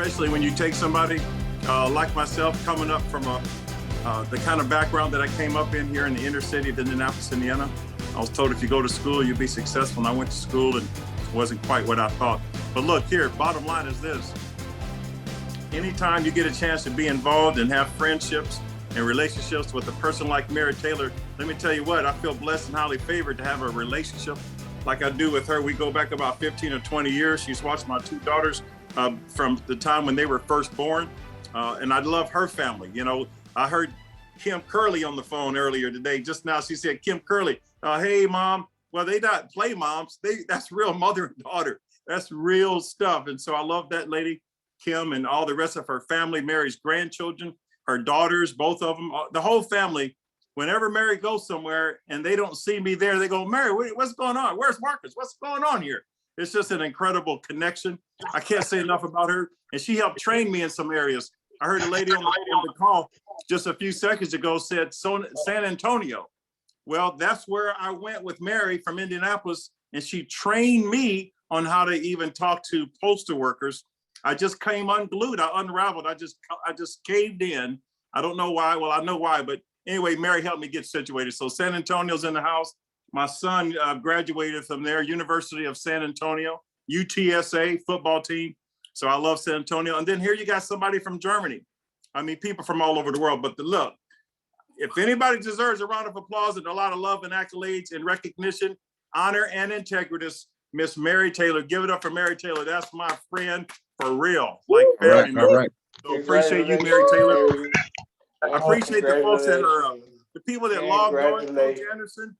especially when you take somebody like myself coming up from the kind of background that I came up in here in the inner city of Indianapolis, Indiana. I was told if you go to school, you'll be successful. And I went to school and it wasn't quite what I thought. But look here, bottom line is this. Anytime you get a chance to be involved and have friendships and relationships with a person like Mary Taylor, let me tell you what, I feel blessed and highly favored to have a relationship like I do with her. We go back about 15 or 20 years. She's watched my two daughters from the time when they were first born. And I love her family. You know, I heard Kim Curley on the phone earlier today. Just now she said, Kim Curley, hey mom. Well, they not play moms. That's real mother and daughter. That's real stuff. And so I love that lady, Kim, and all the rest of her family, Mary's grandchildren, her daughters, both of them, the whole family. Whenever Mary goes somewhere and they don't see me there, they go, Mary, what's going on? Where's Marcus? What's going on here? It's just an incredible connection. I can't say enough about her. And she helped train me in some areas. I heard a lady on the call just a few seconds ago said San Antonio. Well, that's where I went with Mary from Indianapolis, and she trained me on how to even talk to postal workers. I just came unglued, I unraveled, I just caved in. I don't know why, well, I know why, but anyway, Mary helped me get situated. So San Antonio's in the house. My son graduated from there, University of San Antonio, UTSA football team. So I love San Antonio. And then here you got somebody from Germany. I mean, people from all over the world, but look, if anybody deserves a round of applause and a lot of love and accolades and recognition, honor and integritas, Miss Mary Taylor. Give it up for Mary Taylor. That's my friend for real. Like family. All right. So appreciate you, Mary Taylor. I appreciate the folks that are, the people that logged on, Coach Anderson,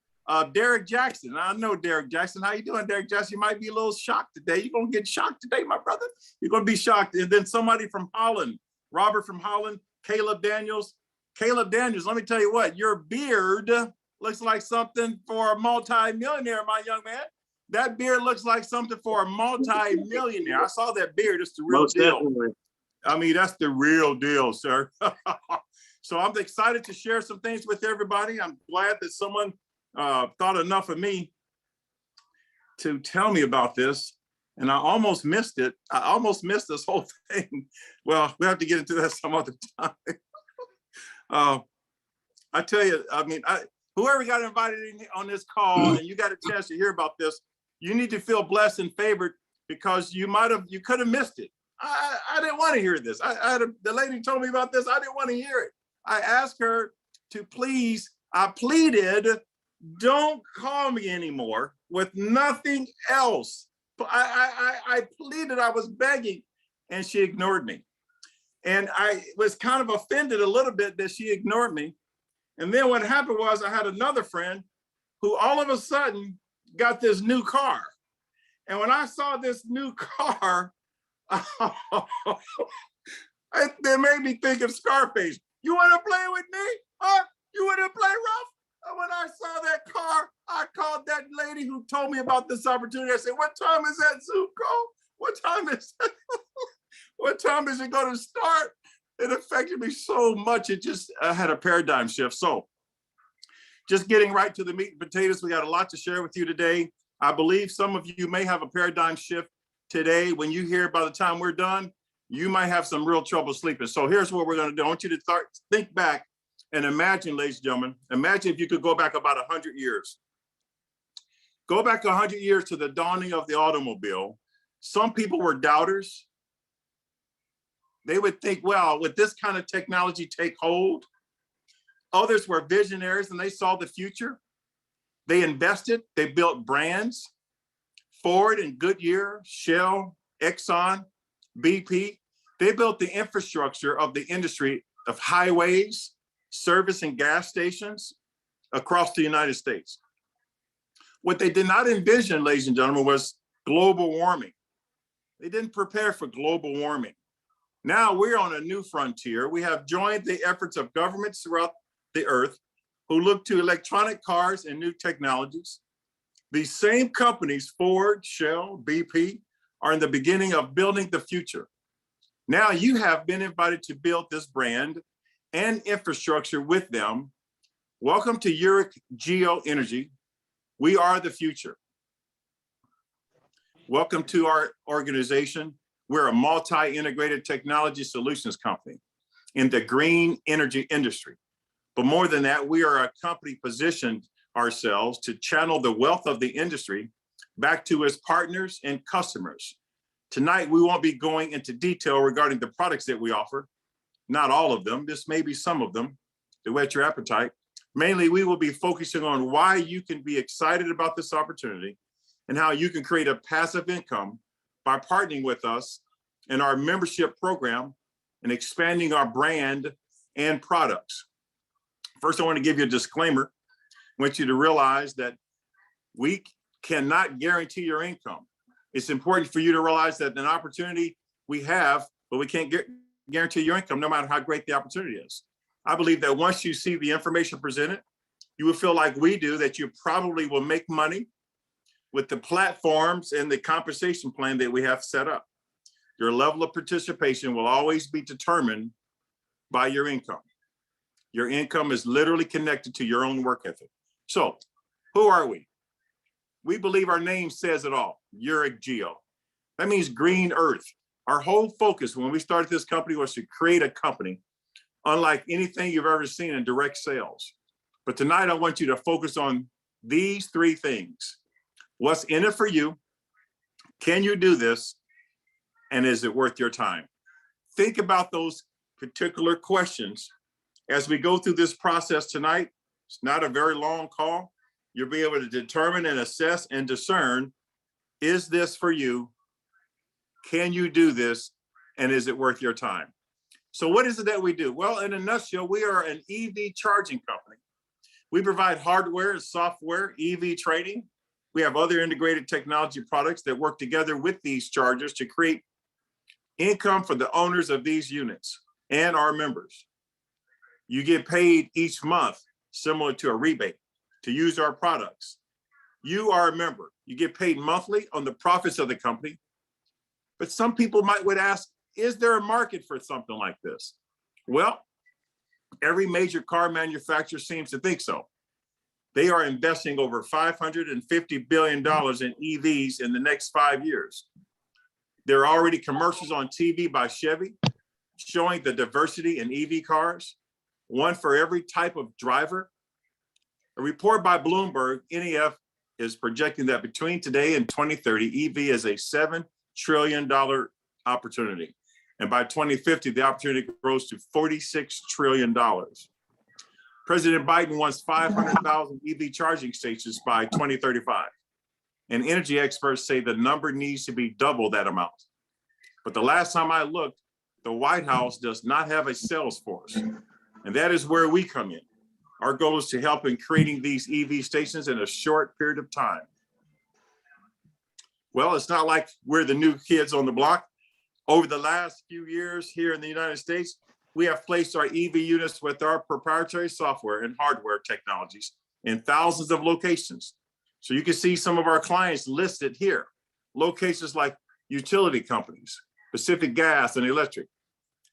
Derek Jackson. I know Derek Jackson. How you doing, Derek Jackson? You might be a little shocked today. You're going to get shocked today, my brother. You're going to be shocked. And then somebody from Holland, Robert from Holland, Caleb Daniels. Caleb Daniels, let me tell you what, your beard looks like something for a multi-millionaire, my young man. That beard looks like something for a multi-millionaire. I saw that beard. It's the real deal. Definitely. I mean, that's the real deal, sir. So I'm excited to share some things with everybody. I'm glad that someone thought enough of me to tell me about this. And I almost missed it. I almost missed this whole thing. Well, we have to get into that some other time. I tell you, I mean, whoever got invited in on this call and you got a chance to hear about this, you need to feel blessed and favored because you could have missed it. I didn't want to hear this. The lady told me about this. I didn't want to hear it. I asked her to please, I pleaded, don't call me anymore with nothing else. I pleaded, I was begging, and she ignored me. And I was kind of offended a little bit that she ignored me. And then what happened was I had another friend who all of a sudden got this new car. And when I saw this new car, it made me think of Scarface. You want to play with me? Huh? You want to play rough? And when I saw that car, I called that lady who told me about this opportunity. I said, what time is that Zoom call? What time is it? What time is it going to start? It affected me so much. It just had a paradigm shift. So just getting right to the meat and potatoes. We got a lot to share with you today. I believe some of you may have a paradigm shift today. When you hear by the time we're done, you might have some real trouble sleeping. So here's what we're going to do. I want you to think back and imagine, ladies and gentlemen, imagine if you could go back about 100 years. Go back 100 years to the dawning of the automobile. Some people were doubters. They would think, well, would this kind of technology take hold? Others were visionaries and they saw the future. They invested, they built brands. Ford and Goodyear, Shell, Exxon, BP, they built the infrastructure of the industry of highways, service and gas stations across the United States. What they did not envision, ladies and gentlemen, was global warming. They didn't prepare for global warming. Now we're on a new frontier. We have joined the efforts of governments throughout the earth who look to electronic cars and new technologies. These same companies, Ford, Shell, BP, are in the beginning of building the future. Now you have been invited to build this brand and infrastructure with them. Welcome to YEREQ GEO Energy. We are the future. Welcome to our organization. We're a multi-integrated technology solutions company in the green energy industry. But more than that, we are a company positioned ourselves to channel the wealth of the industry back to its partners and customers. Tonight, we won't be going into detail regarding the products that we offer. Not all of them, this may be some of them to whet your appetite. Mainly, we will be focusing on why you can be excited about this opportunity and how you can create a passive income by partnering with us in our membership program and expanding our brand and products. First, I want to give you a disclaimer. I want you to realize that we cannot guarantee your income. It's important for you to realize that an opportunity we have, but we can't guarantee your income no matter how great the opportunity is. I believe that once you see the information presented, you will feel like we do, that you probably will make money with the platforms and the compensation plan that we have set up. Your level of participation will always be determined by your income. Your income is literally connected to your own work ethic. So, who are we? We believe our name says it all, YEREQ GEO. That means green earth. Our whole focus when we started this company was to create a company unlike anything you've ever seen in direct sales. But tonight I want you to focus on these three things. What's in it for you? Can you do this? And is it worth your time? Think about those particular questions as we go through this process tonight. It's not a very long call. You'll be able to determine and assess and discern, is this for you? Can you do this? And is it worth your time? So what is it that we do? Well, in a nutshell, we are an EV charging company. We provide hardware, software, EV training. We have other integrated technology products that work together with these chargers to create income for the owners of these units and our members. You get paid each month, similar to a rebate, to use our products. You are a member. You get paid monthly on the profits of the company. But some people would ask, is there a market for something like this? Well, every major car manufacturer seems to think so. They are investing over $550 billion in EVs in the next 5 years. There are already commercials on TV by Chevy showing the diversity in EV cars, one for every type of driver. A report by Bloomberg, NEF is projecting that between today and 2030, EV is a $7 trillion opportunity. And by 2050, the opportunity grows to $46 trillion. President Biden wants 500,000 EV charging stations by 2035. And energy experts say the number needs to be double that amount. But the last time I looked, the White House does not have a sales force. And that is where we come in. Our goal is to help in creating these EV stations in a short period of time. Well, it's not like we're the new kids on the block. Over the last few years here in the United States, we have placed our EV units with our proprietary software and hardware technologies in thousands of locations. So you can see some of our clients listed here. Locations like utility companies, Pacific Gas and Electric,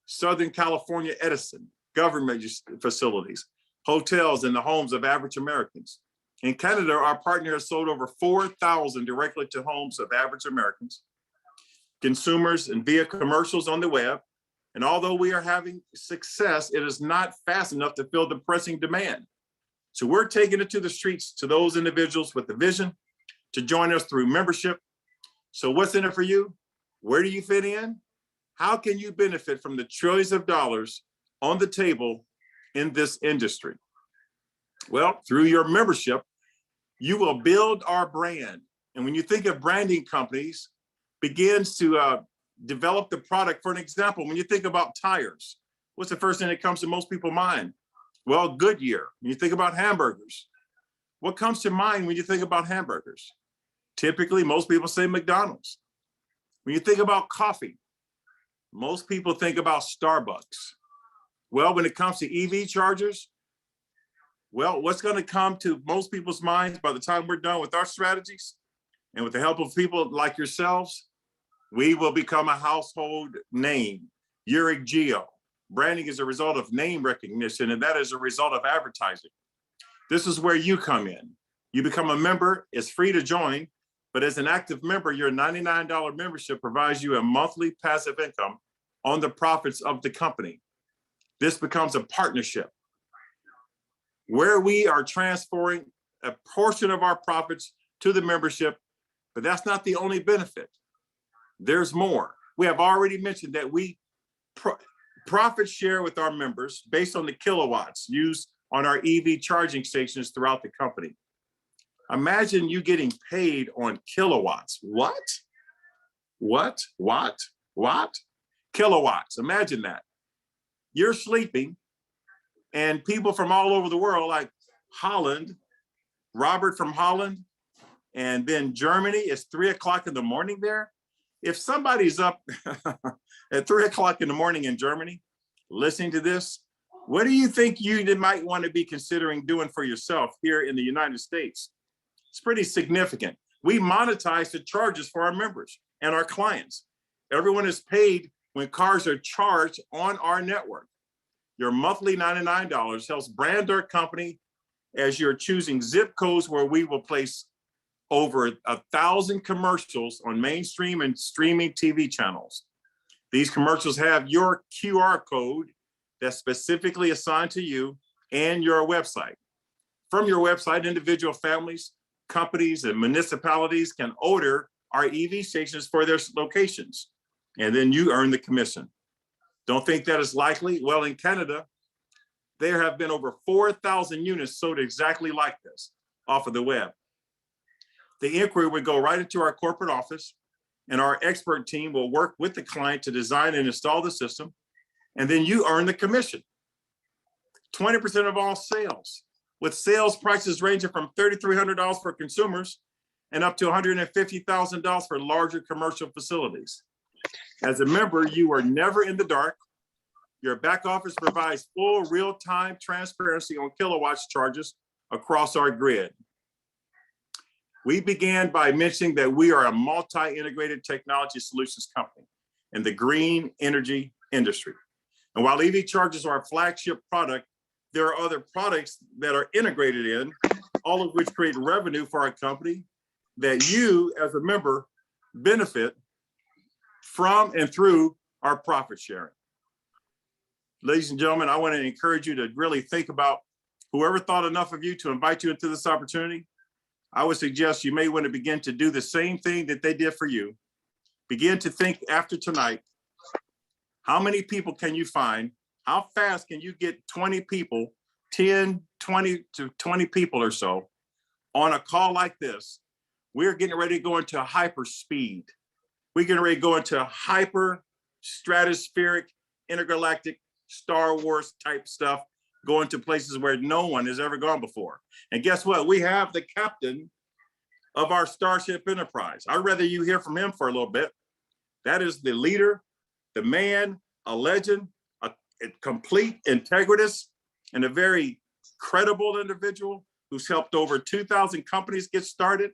Southern California Edison, government facilities, hotels and the homes of average Americans. In Canada, our partner has sold over 4,000 directly to homes of average Americans, consumers, and via commercials on the web. And although we are having success, it is not fast enough to fill the pressing demand. So we're taking it to the streets to those individuals with the vision to join us through membership. So what's in it for you? Where do you fit in? How can you benefit from the trillions of dollars on the table in this industry? Well, through your membership, you will build our brand. And when you think of branding companies, begins to develop the product. For an example, when you think about tires, what's the first thing that comes to most people's mind? Well, Goodyear. When you think about hamburgers, what comes to mind when you think about hamburgers? Typically, most people say McDonald's. When you think about coffee, most people think about Starbucks. Well, when it comes to EV chargers, well, what's going to come to most people's minds by the time we're done with our strategies and with the help of people like yourselves, we will become a household name. YEREQ GEO. Branding is a result of name recognition, and that is a result of advertising. This is where you come in. You become a member. It's free to join, But as an active member, your $99 membership provides you a monthly passive income on the profits of the company. This becomes a partnership where we are transferring a portion of our profits to the membership, but that's not the only benefit. There's more. We have already mentioned that we profit share with our members based on the kilowatts used on our EV charging stations throughout the company. Imagine you getting paid on kilowatts. What? Kilowatts, imagine that. You're sleeping and people from all over the world, like Holland, Robert from Holland, and then Germany, it's 3 o'clock in the morning there. If somebody's up at 3 o'clock in the morning in Germany, listening to this, what do you think you might want to be considering doing for yourself here in the United States? It's pretty significant. We monetize the charges for our members and our clients. Everyone is paid when cars are charged on our network. Your monthly $99 helps brand our company as you're choosing zip codes where we will place over 1,000 commercials on mainstream and streaming TV channels. These commercials have your QR code that's specifically assigned to you and your website. From your website, individual families, companies, and municipalities can order our EV stations for their locations, and then you earn the commission. Don't think that is likely? Well, in Canada, there have been over 4,000 units sold exactly like this off of the web. The inquiry would go right into our corporate office, and our expert team will work with the client to design and install the system, and then you earn the commission. 20% of all sales, with sales prices ranging from $3,300 for consumers and up to $150,000 for larger commercial facilities. As a member, you are never in the dark. Your back office provides full real-time transparency on kilowatts charges across our grid. We began by mentioning that we are a multi-integrated technology solutions company in the green energy industry. And while EV chargers are our flagship product, there are other products that are integrated in, all of which create revenue for our company that you as a member benefit from and through our profit sharing. Ladies and gentlemen, I want to encourage you to really think about whoever thought enough of you to invite you into this opportunity. I would suggest you may want to begin to do the same thing that they did for you. Begin to think after tonight, how many people can you find? How fast can you get 20 people, 10, 20 to 20 people or so on a call like this? We're getting ready to go into hyper speed. We're getting ready to go into hyper stratospheric, intergalactic, Star Wars type stuff, going to places where no one has ever gone before. And guess what? We have the captain of our Starship Enterprise. I'd rather you hear from him for a little bit. That is the leader, the man, a legend, a complete integritist, and a very credible individual who's helped over 2,000 companies get started,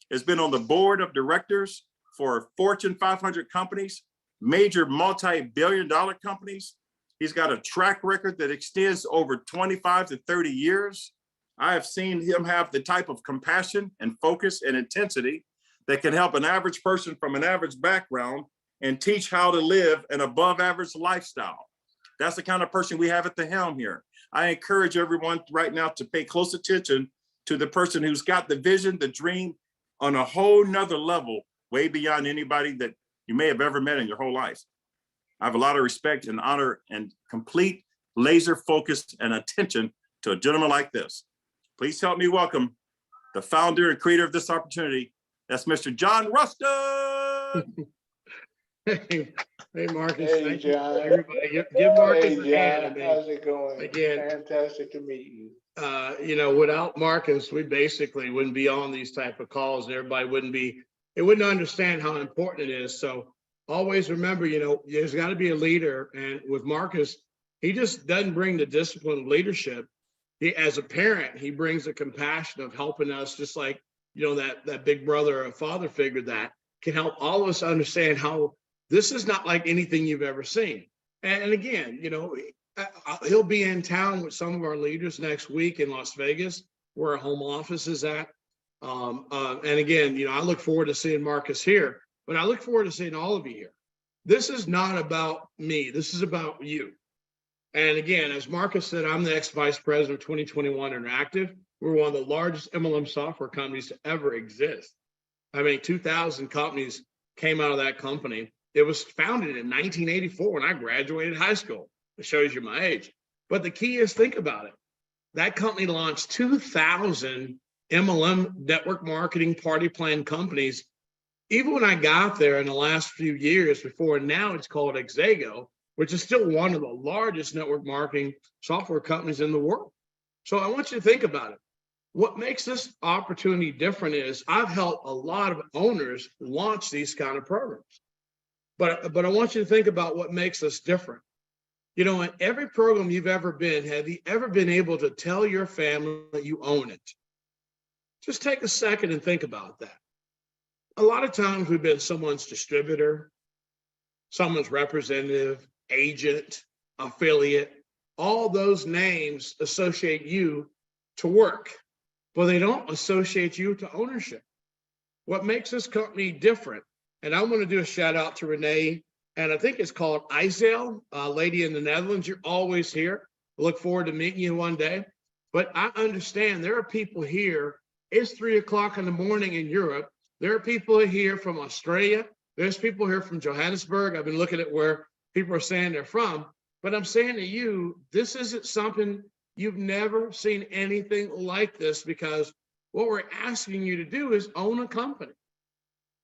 has been on the board of directors for Fortune 500 companies, major multi-billion-dollar companies. He's got a track record that extends over 25 to 30 years. I have seen him have the type of compassion and focus and intensity that can help an average person from an average background and teach how to live an above average lifestyle. That's the kind of person we have at the helm here. I encourage everyone right now to pay close attention to the person who's got the vision, the dream on a whole nother level, way beyond anybody that you may have ever met in your whole life. I have a lot of respect and honor and complete laser focus and attention to a gentleman like this. Please help me welcome the founder and creator of this opportunity. That's Mr. John Ruston. Hey, Marcus. Hey, thank John. You. Everybody, give Marcus a hand. How's it going? Again, fantastic to meet you. You know, without Marcus, we basically wouldn't be on these type of calls, and everybody wouldn't understand how important it is. So always remember, you know, there's got to be a leader, and with Marcus, he just doesn't bring the discipline of leadership. He, as a parent, he brings the compassion of helping us, just like, you know, that big brother or father figure that can help all of us understand how this is not like anything you've ever seen. And again, you know, he'll be in town with some of our leaders next week in Las Vegas, where our home office is at. And again, I look forward to seeing Marcus here, but I look forward to seeing all of you here. This is not about me. This is about you. And again, as Marcus said, I'm the ex-vice president of 2021 Interactive. We're one of the largest MLM software companies to ever exist. I mean, 2,000 companies came out of that company. It was founded in 1984 when I graduated high school. It shows you my age. But the key is, think about it. That company launched 2,000 MLM network marketing party plan companies. Even when I got there in the last few years before, now it's called YEREQGEO, which is still one of the largest network marketing software companies in the world. So I want you to think about it. What makes this opportunity different is I've helped a lot of owners launch these kind of programs. But I want you to think about what makes us different. In every program you've ever been, have you ever been able to tell your family that you own it? Just take a second and think about that. A lot of times we've been someone's distributor, someone's representative, agent, affiliate. All those names associate you to work, but they don't associate you to ownership. What makes this company different, and I want to do a shout out to Renee, and I think it's called Izel, a lady in the Netherlands. You're always here. I look forward to meeting you one day. But I understand there are people here. It's 3 o'clock in the morning in Europe. There are people here from Australia. There's people here from Johannesburg. I've been looking at where people are saying they're from. But I'm saying to you, this isn't something you've never seen anything like this, because what we're asking you to do is own a company.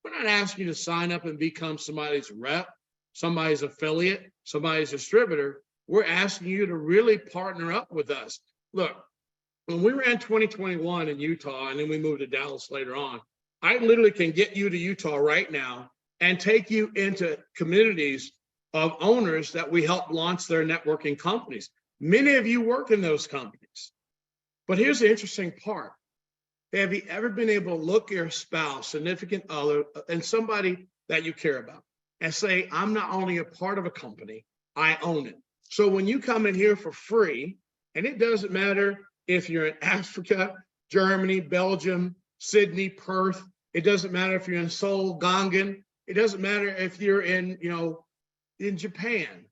We're not asking you to sign up and become somebody's rep, somebody's affiliate, somebody's distributor. We're asking you to really partner up with us. Look, when we ran 2021 in Utah, and then we moved to Dallas later on, I literally can get you to Utah right now and take you into communities of owners that we help launch their networking companies. Many of you work in those companies. But here's the interesting part. Have you ever been able to look your spouse, significant other, and somebody that you care about and say, I'm not only a part of a company, I own it. So when you come in here for free, and it doesn't matter if you're in Africa, Germany, Belgium, Sydney, Perth, it doesn't matter if you're in Seoul, Gangan, it doesn't matter if you're in, in Japan.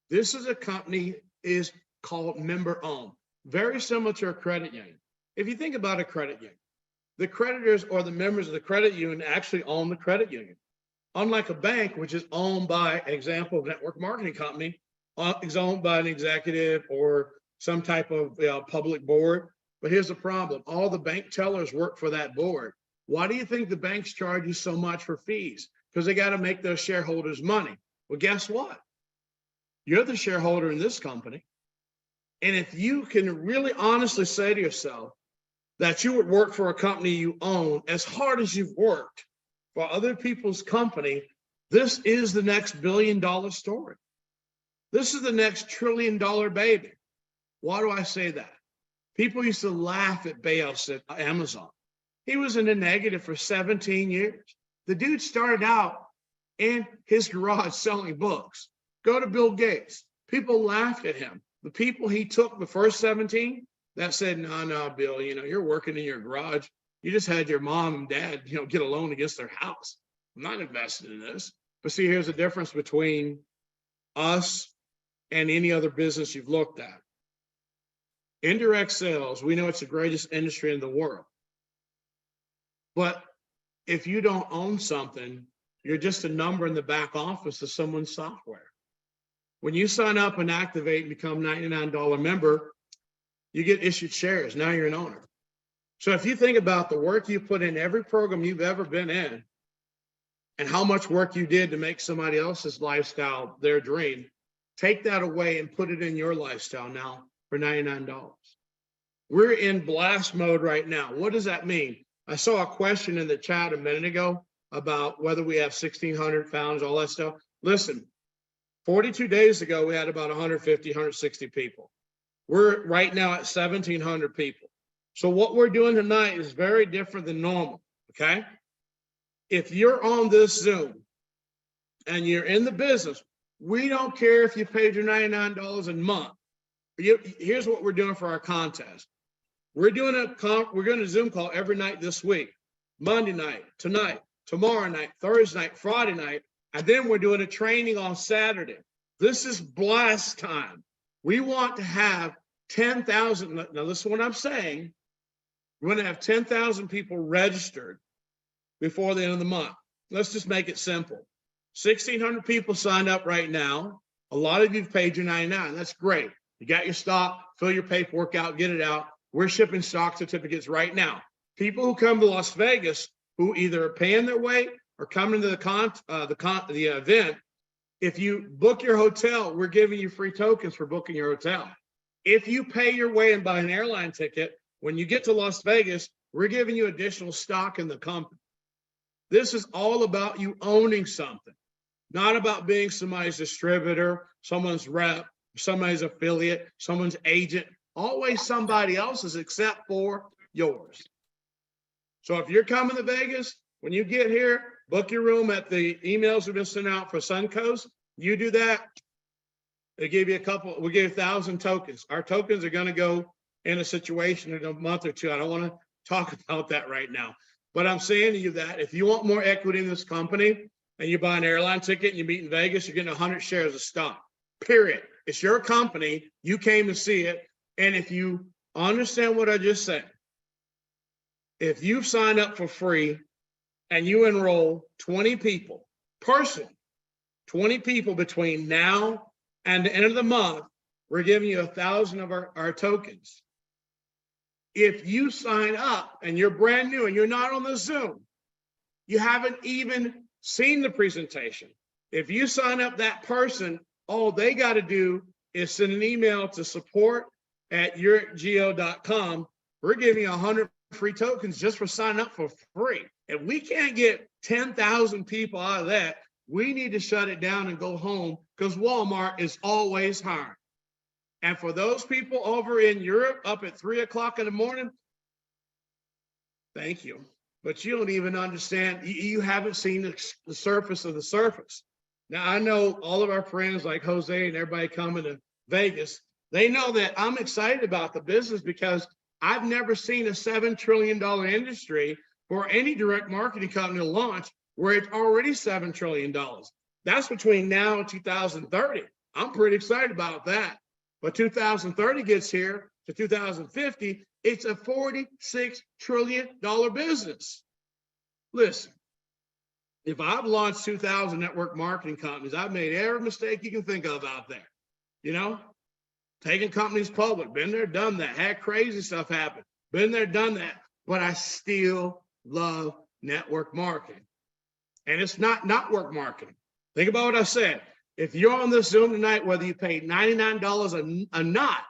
This is a company is called member owned, very similar to a credit union. If you think about a credit union, the creditors or the members of the credit union actually own the credit union. Unlike a bank, which is owned by an example of network marketing company, is owned by an executive or some type of public board. But here's the problem. All the bank tellers work for that board. Why do you think the banks charge you so much for fees? Because they got to make those shareholders money. Well, guess what? You're the shareholder in this company. And if you can really honestly say to yourself that you would work for a company you own as hard as you've worked for other people's company, this is the next billion-dollar story. This is the next trillion-dollar baby. Why do I say that? People used to laugh at Bezos at Amazon. He was in the negative for 17 years. The dude started out in his garage selling books. Go to Bill Gates. People laughed at him. The people he took the first 17 that said, no, Bill, you're working in your garage. You just had your mom and dad, get a loan against their house. I'm not invested in this. But see, here's the difference between us and any other business you've looked at. Indirect sales, we know it's the greatest industry in the world. But if you don't own something, you're just a number in the back office of someone's software. When you sign up and activate and become $99 member, you get issued shares. Now you're an owner. So if you think about the work you put in every program you've ever been in and how much work you did to make somebody else's lifestyle their dream, take that away and put it in your lifestyle now for $99. We're in blast mode right now. What does that mean? I saw a question in the chat a minute ago about whether we have 1,600 founders, all that stuff. Listen, 42 days ago, we had about 150, 160 people. We're right now at 1,700 people. So what we're doing tonight is very different than normal, okay? If you're on this Zoom and you're in the business, we don't care if you paid your $99 a month. Here's what we're doing for our contest. We're doing a Zoom call every night this week, Monday night, tonight, tomorrow night, Thursday night, Friday night, and then we're doing a training on Saturday. This is blast time. We want to have 10,000. Now listen to what I'm saying. We're going to have 10,000 people registered before the end of the month. Let's just make it simple. 1,600 people signed up right now. A lot of you've paid your $99. That's great. You got your stock, fill your paperwork out, get it out. We're shipping stock certificates right now. People who come to Las Vegas who either are paying their way or coming to the event, if you book your hotel, we're giving you free tokens for booking your hotel. If you pay your way and buy an airline ticket, when you get to Las Vegas, we're giving you additional stock in the company. This is all about you owning something, not about being somebody's distributor, someone's rep, somebody's affiliate, someone's agent, always somebody else's except for yours. So if you're coming to Vegas, when you get here, book your room at the emails we've been sending out for Suncoast. You do that, they give you we'll give you 1,000 tokens. Our tokens are going to go in a situation in a month or two. I don't want to talk about that right now, but I'm saying to you that if you want more equity in this company and you buy an airline ticket and you meet in Vegas, you're getting 100 shares of stock, period. It's your company. You came to see it. And if you understand what I just said, if you sign up for free and you enroll 20 people, personally, 20 people between now and the end of the month, we're giving you 1,000 of our tokens. If you sign up and you're brand new and you're not on the Zoom, you haven't even seen the presentation. If you sign up that person, all they got to do is send an email to support@YEREQGEO.com. We're giving you 100 free tokens just for signing up for free. If we can't get 10,000 people out of that, we need to shut it down and go home, because Walmart is always hiring. And for those people over in Europe up at 3 o'clock in the morning, thank you. But you don't even understand. You haven't seen the surface of the surface. Now, I know all of our friends like Jose and everybody coming to Vegas, they know that I'm excited about the business because I've never seen a $7 trillion industry for any direct marketing company to launch where it's already $7 trillion. That's between now and 2030. I'm pretty excited about that. But 2030 gets here to 2050, it's a $46 trillion business. Listen, if I've launched 2,000 network marketing companies, I've made every mistake you can think of out there. You know, taking companies public, been there, done that, had crazy stuff happen, been there, done that, but I still love network marketing. And it's not network marketing. Think about what I said. If you're on this Zoom tonight, whether you paid $99 or not,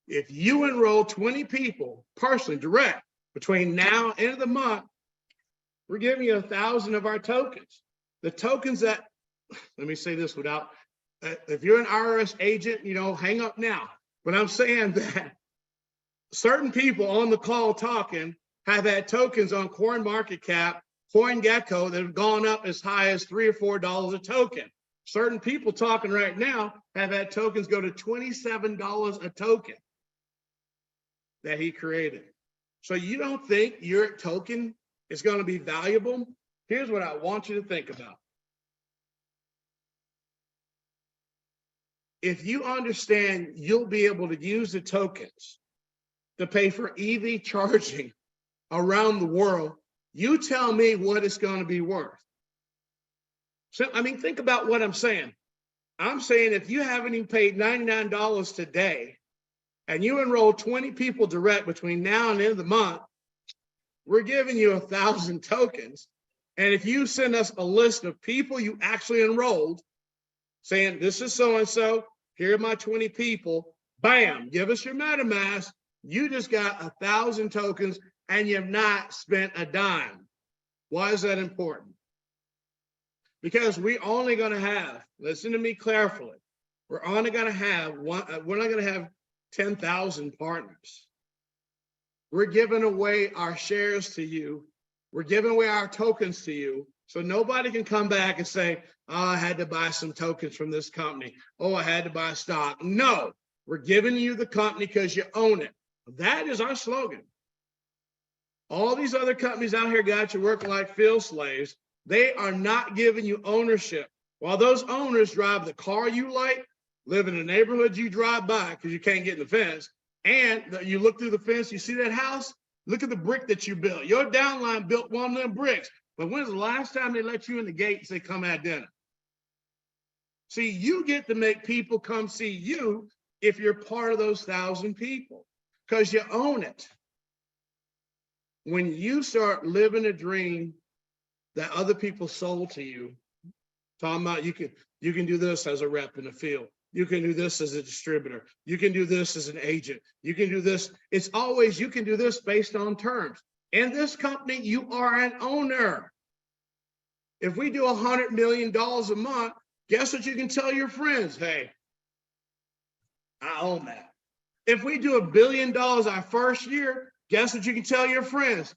if you enroll 20 people personally, direct, between now and end of the month, we're giving you 1,000 of our tokens. The tokens that, let me say this without, if you're an IRS agent, you know, hang up now. But I'm saying that certain people on the call talking have had tokens on CoinMarketCap, CoinGecko that have gone up as high as $3 or $4 a token. Certain people talking right now have had tokens go to $27 a token that he created. So you don't think your token is going to be valuable? Here's what I want you to think about. If you understand you'll be able to use the tokens to pay for EV charging around the world, you tell me what it's going to be worth. So, I mean, think about what I'm saying. I'm saying if you haven't even paid $99 today and you enroll 20 people direct between now and the end of the month, we're giving you 1,000 tokens. And if you send us a list of people you actually enrolled, saying this is so-and-so, here are my 20 people, bam, give us your MetaMask, you just got 1,000 tokens and you've not spent a dime. Why is that important? Because we're only going to have, listen to me carefully, we're only going to have one, we're not going to have 10,000 partners. We're giving away our shares to you. We're giving away our tokens to you. So nobody can come back and say, oh, I had to buy some tokens from this company. Oh, I had to buy stock. No, we're giving you the company because you own it. That is our slogan. All these other companies out here got you working like field slaves. They are not giving you ownership. While those owners drive the car you like, live in the neighborhood you drive by because you can't get in the fence, and you look through the fence, you see that house, look at the brick that you built. Your downline built one of them bricks. But when's the last time they let you in the gate and say, come at dinner? See, you get to make people come see you if you're part of those 1,000 people because you own it. When you start living a dream that other people sold to you, talking about you can do this as a rep in the field. You can do this as a distributor. You can do this as an agent. You can do this. It's always, you can do this based on terms. In this company, you are an owner. If we do $100 million a month, guess what you can tell your friends? Hey, I own that. If we do $1 billion our first year, guess what you can tell your friends?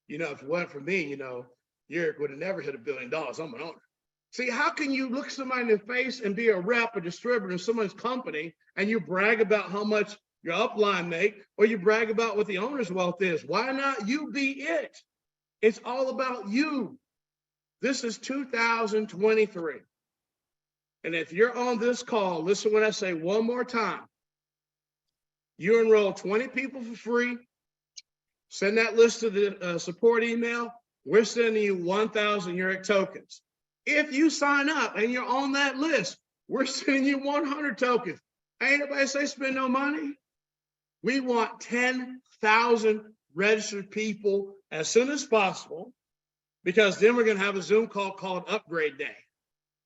You know, if it wasn't for me, you know, YEREQ would have never hit $1 billion. I'm an owner. See, how can you look somebody in the face and be a rep, a distributor in someone's company, and you brag about how much your upline make, or you brag about what the owner's wealth is? Why not you be it? It's all about you. This is 2023. And if you're on this call, listen when I say one more time. You enroll 20 people for free. Send that list to the support email. We're sending you 1,000 YEREQ tokens. If you sign up and you're on that list, we're sending you 100 tokens. Ain't nobody say spend no money. We want 10,000 registered people as soon as possible, because then we're going to have a Zoom call called Upgrade Day.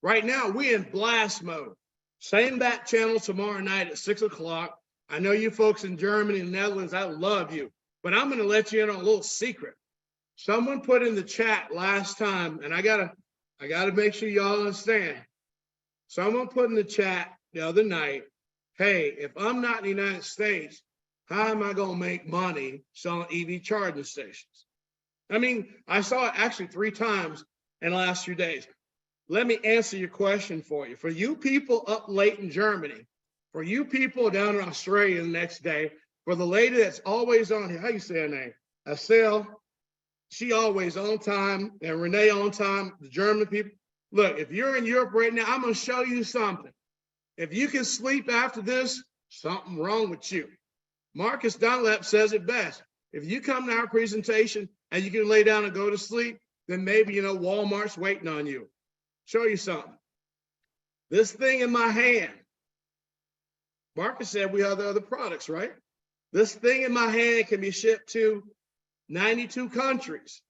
Right now, we're in blast mode. Same back channel tomorrow night at 6 o'clock. I know you folks in Germany and Netherlands, I love you, but I'm going to let you in on a little secret. Someone put in the chat last time, and I gotta make sure y'all understand. Someone put in the chat the other night, hey, if I'm not in the United States, how am I gonna make money selling EV charging stations? I mean, I saw it actually 3 times in the last few days. Let me answer your question for you. For you people up late in Germany, for you people down in Australia the next day, for the lady that's always on here, how you say her name? Estelle. She always on time, and Renee on time, the German people. Look, if you're in Europe right now, I'm gonna show you something. If you can sleep after this, something wrong with you. Marcus Dunlap says it best. If you come to our presentation and you can lay down and go to sleep, then maybe, you know, Walmart's waiting on you. Show you something. This thing in my hand, Marcus said we have the other products, right? This thing in my hand can be shipped to 92 countries.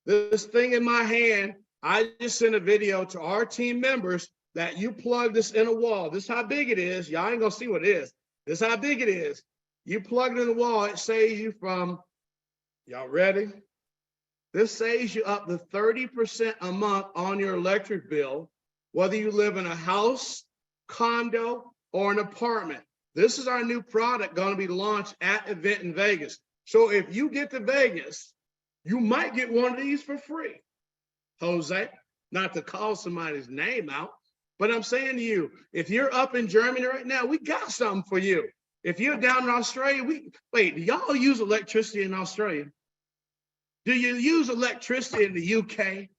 This thing in my hand, I just sent a video to our team members that you plug this in a wall. This is how big it is. Y'all ain't gonna see what it is. This is how big it is. You plug it in the wall, it saves you from, y'all ready? This saves you up to 30% a month on your electric bill, whether you live in a house, condo, or an apartment. This is our new product going to be launched at event in Vegas. So if you get to Vegas, you might get one of these for free. Jose, not to call somebody's name out, but I'm saying to you, if you're up in Germany right now, we got something for you. If you're down in Australia, wait, do y'all use electricity in Australia? Do you use electricity in the UK?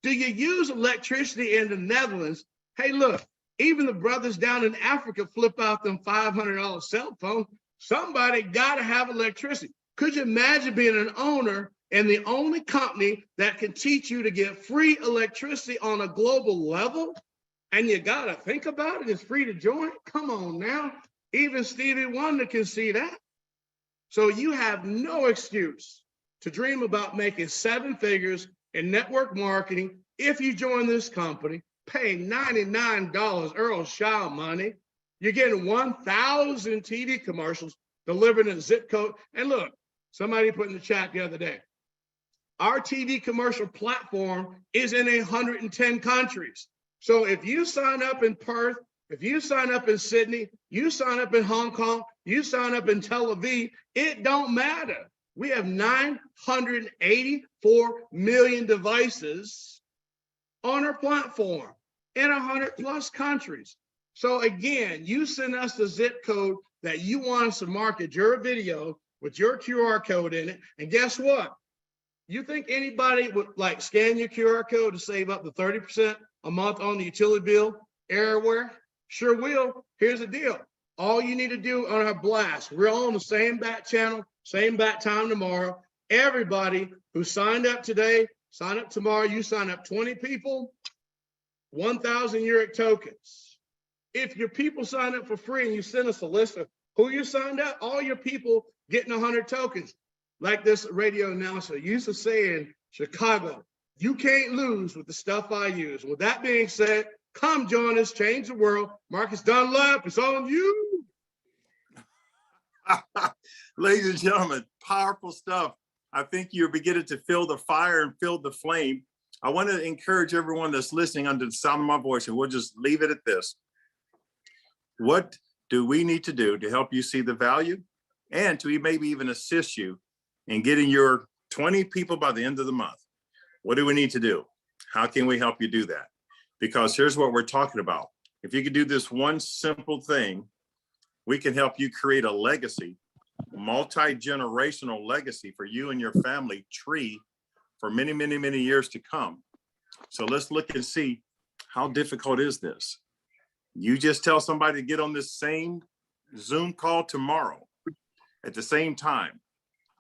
Do you use electricity in the Netherlands? Hey, look, even the brothers down in Africa flip out them $500 cell phones. Somebody got to have electricity. Could you imagine being an owner and the only company that can teach you to get free electricity on a global level? And you got to think about it. It's free to join. Come on now. Even Stevie Wonder can see that. So you have no excuse to dream about making 7 figures in network marketing if you join this company. Pay $99 Earl Shaw money. You're getting 1,000 TV commercials delivered in a zip code. And look, somebody put in the chat the other day, our TV commercial platform is in 110 countries. So if you sign up in Perth, if you sign up in Sydney, you sign up in Hong Kong, you sign up in Tel Aviv, it don't matter. We have 984 million devices on our platform in 100+ countries. So again, you send us the zip code that you want us to market your video, with your QR code in it. And guess what? You think anybody would like scan your QR code to save up to 30% a month on the utility bill everywhere? Sure will. Here's the deal. All you need to do on our blast, we're all on the same back channel, same back time tomorrow. Everybody who signed up today, sign up tomorrow. You sign up 20 people, 1,000 YEREQ tokens. If your people sign up for free and you send us a list of who you signed up, all your people getting 100 tokens. Like this radio announcer used to say in Chicago, you can't lose with the stuff I use. With that being said, come join us, change the world. Marcus Dunlap, it's on you. Ladies and gentlemen, powerful stuff. I think you're beginning to feel the fire and feel the flame. I want to encourage everyone that's listening under the sound of my voice, and we'll just leave it at this. What do we need to do to help you see the value and to maybe even assist you in getting your 20 people by the end of the month? What do we need to do? How can we help you do that? Because here's what we're talking about. If you could do this one simple thing, we can help you create a legacy, multi-generational legacy for you and your family tree for many, many, many years to come. So let's look and see, how difficult is this? You just tell somebody to get on this same Zoom call tomorrow at the same time.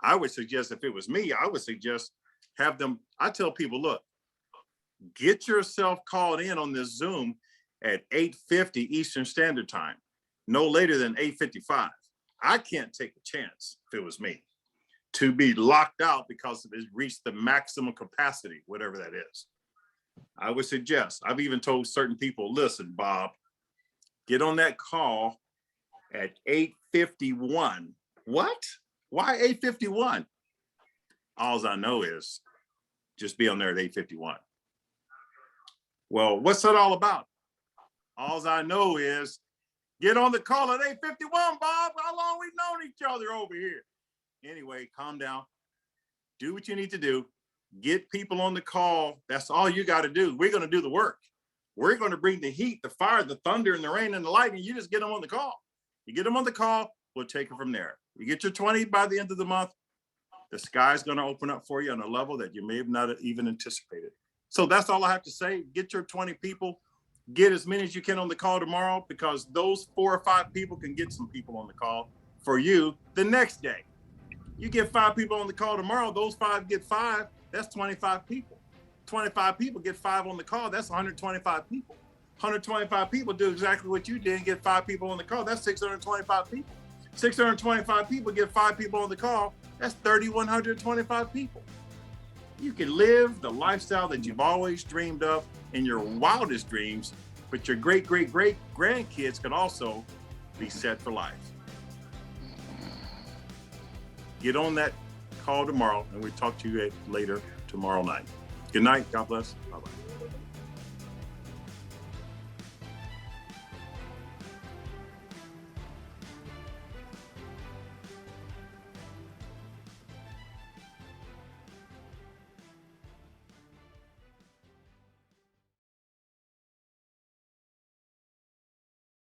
I would suggest, if it was me, I would suggest have them, I tell people, look, get yourself called in on this Zoom at 8:50 Eastern Standard Time, no later than 8:55. I can't take a chance, if it was me, to be locked out because it reached the maximum capacity, whatever that is. I would suggest, I've even told certain people, listen, Bob, get on that call at 8:51. What? Why 8:51? All I know is just be on there at 8:51. Well, what's that all about? All I know is get on the call at 8:51, Bob. How long we known each other over here? Anyway, calm down. Do what you need to do. Get people on the call. That's all you got to do. We're going to do the work. We're going to bring the heat, the fire, the thunder, and the rain, and the lightning. You just get them on the call. You get them on the call, we'll take it from there. You get your 20 by the end of the month, the sky's going to open up for you on a level that you may have not even anticipated. So that's all I have to say. Get your 20 people. Get as many as you can on the call tomorrow, because those 4 or 5 people can get some people on the call for you the next day. You get 5 people on the call tomorrow, those 5 get 5, that's 25 people. 25 people get 5 on the call, that's 125 people. 125 people do exactly what you did and get 5 people on the call, that's 625 people. 625 people get 5 people on the call, that's 3,125 people. You can live the lifestyle that you've always dreamed of in your wildest dreams, but your great, great, great grandkids can also be set for life. Get on that call tomorrow, and we'll talk to you later tomorrow night. Good night. God bless. Bye-bye.